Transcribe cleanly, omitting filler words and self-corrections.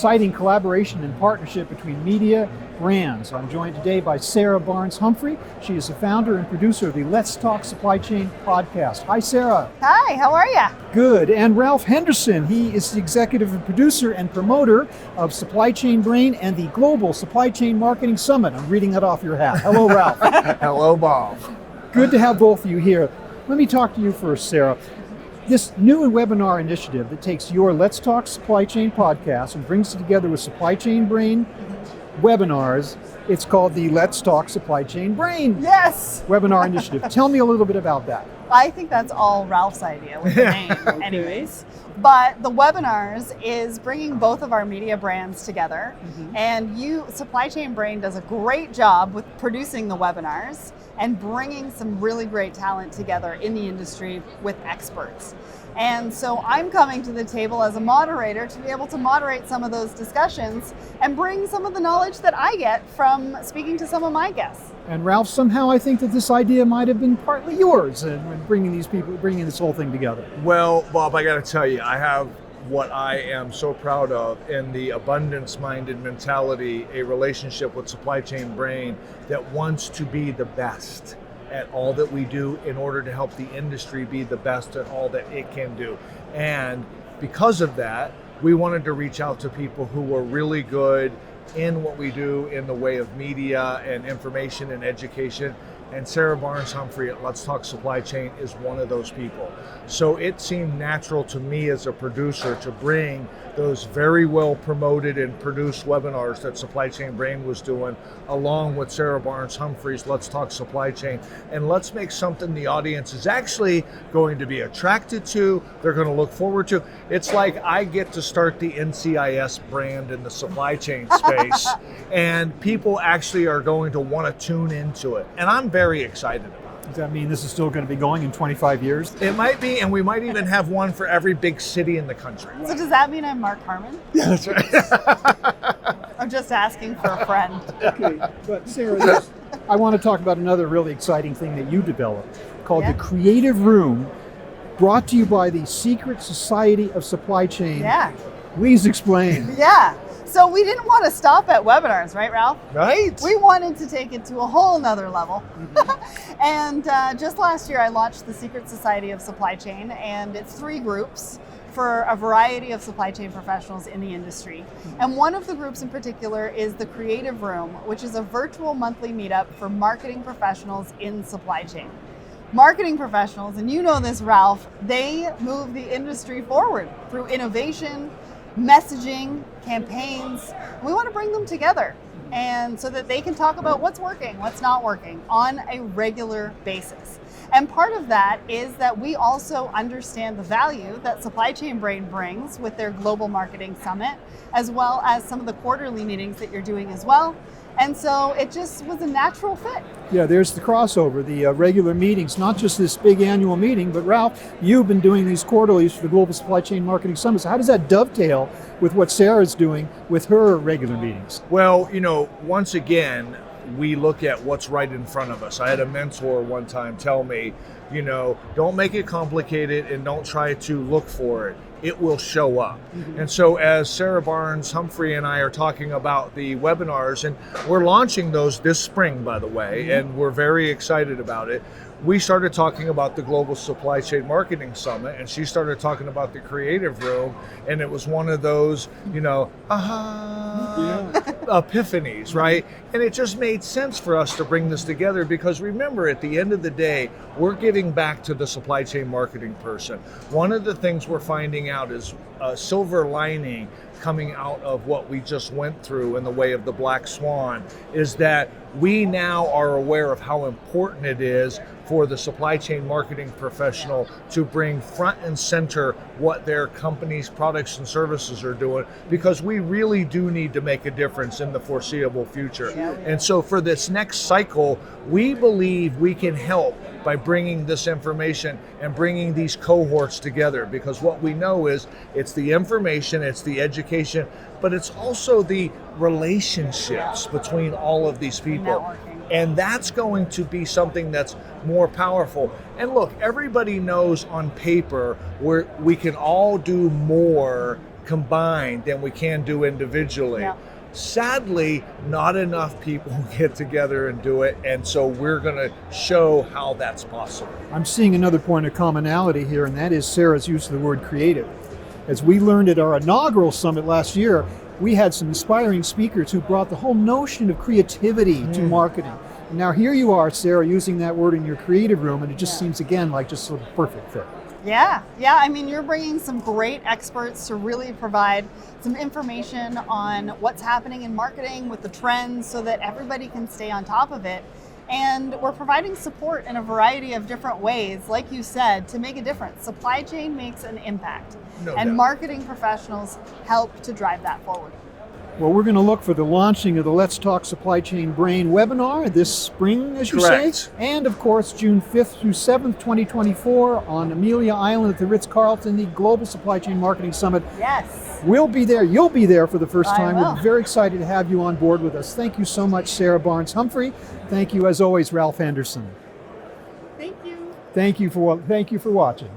exciting collaboration and partnership between media brands. I'm joined today by Sarah Barnes Humphrey. She is the founder and producer of the Let's Talk Supply Chain podcast. Hi, Sarah. Hi, how are you? Good. And Ralph Henderson. He is the executive and producer and promoter of Supply Chain Brain and the Global Supply Chain Marketing Summit. I'm reading that off your hat. Hello, Ralph. Hello, Bob. Good to have both of you here. Let me talk to you first, Sarah. This new webinar initiative that takes your Let's Talk Supply Chain podcast and brings it together with Supply Chain Brain webinars, it's called the Let's Talk Supply Chain Brain webinar initiative. Tell me a little bit about that. I think that's all Ralph's idea with the name anyways. But the webinars is bringing both of our media brands together. And Supply Chain Brain does a great job with producing the webinars and bringing some really great talent together in the industry with experts. And so I'm coming to the table as a moderator to be able to moderate some of those discussions and bring some of the knowledge that I get from speaking to some of my guests. And Ralph, somehow I think that this idea might have been partly yours in bringing this whole thing together. Well, Bob, I got to tell you, I have what I am so proud of in the abundance-minded mentality, a relationship with Supply Chain Brain that wants to be the best at all that we do in order to help the industry be the best at all that it can do. And because of that, we wanted to reach out to people who were really good in what we do in the way of media and information and education. And Sarah Barnes Humphrey at Let's Talk Supply Chain is one of those people. So it seemed natural to me as a producer to bring those very well promoted and produced webinars that Supply Chain Brain was doing, along with Sarah Barnes Humphrey's Let's Talk Supply Chain. And let's make something the audience is actually going to be attracted to, they're going to look forward to. It's like I get to start the NCIS brand in the supply chain space, and people actually are going to want to tune into it. And I'm very excited about it. Does that mean this is still going to be going in 25 years? It might be, and we might even have one for every big city in the country. So does that mean I'm Mark Harmon? Yeah, that's right. I'm just asking for a friend. Okay, but Sarah, I want to talk about another really exciting thing that you developed called the Creative Room, brought to you by the Secret Society of Supply Chain. Yeah. Please explain. Yeah. So we didn't want to stop at webinars, right, Ralph? Right. We wanted to take it to a whole nother level. And just last year I launched the Secret Society of Supply Chain, and it's 3 groups for a variety of supply chain professionals in the industry. And one of the groups in particular is the Creative Room, which is a virtual monthly meetup for marketing professionals in supply chain. Marketing professionals, and you know this, Ralph, they move the industry forward through innovation, messaging, campaigns. We want to bring them together, and so that they can talk about what's working, what's not working on a regular basis. And part of that is that we also understand the value that Supply Chain Brain brings with their Global Marketing Summit, as well as some of the quarterly meetings that you're doing as well. And so it just was a natural fit. Yeah, there's the crossover, the regular meetings, not just this big annual meeting, but Ralph, you've been doing these quarterlies for the Global Supply Chain Marketing Summit. So how does that dovetail with what Sarah's doing with her regular meetings? Well, once again, we look at what's right in front of us. I had a mentor one time tell me, don't make it complicated and don't try to look for it. It will show up. And so as Sarah Barnes Humphrey and I are talking about the webinars, and we're launching those this spring, by the way, and we're very excited about it. We started talking about the Global Supply Chain Marketing Summit, and she started talking about the Creative Room, and it was one of those, epiphanies, right? And it just made sense for us to bring this together because remember, at the end of the day, we're giving back to the supply chain marketing person. One of the things we're finding out is a silver lining coming out of what we just went through in the way of the Black Swan is that we now are aware of how important it is for the supply chain marketing professional to bring front and center what their company's products and services are doing, because we really do need to make a difference in the foreseeable future. And so for this next cycle, we believe we can help by bringing this information and bringing these cohorts together, because what we know is it's the information, it's the education, but it's also the relationships between all of these people. Networking. And that's going to be something that's more powerful. And look, everybody knows on paper we can all do more combined than we can do individually. Yeah. Sadly, not enough people get together and do it, and so we're going to show how that's possible. I'm seeing another point of commonality here, and that is Sarah's use of the word creative. As we learned at our inaugural summit last year, we had some inspiring speakers who brought the whole notion of creativity to marketing. And now here you are, Sarah, using that word in your creative room, and it just seems, again, like just sort of perfect fit. Yeah. I mean, you're bringing some great experts to really provide some information on what's happening in marketing with the trends so that everybody can stay on top of it. And we're providing support in a variety of different ways, like you said, to make a difference. Supply chain makes an impact, and marketing professionals help to drive that forward. Well, we're going to look for the launching of the Let's Talk Supply Chain Brain webinar this spring, as you say. And of course, June 5th through 7th, 2024 on Amelia Island at the Ritz-Carlton, the Global Supply Chain Marketing Summit. Yes. We'll be there. You'll be there for the first time. I will. We're very excited to have you on board with us. Thank you so much, Sarah Barnes Humphrey. Thank you, as always, Ralph Henderson. Thank you. Thank you for watching.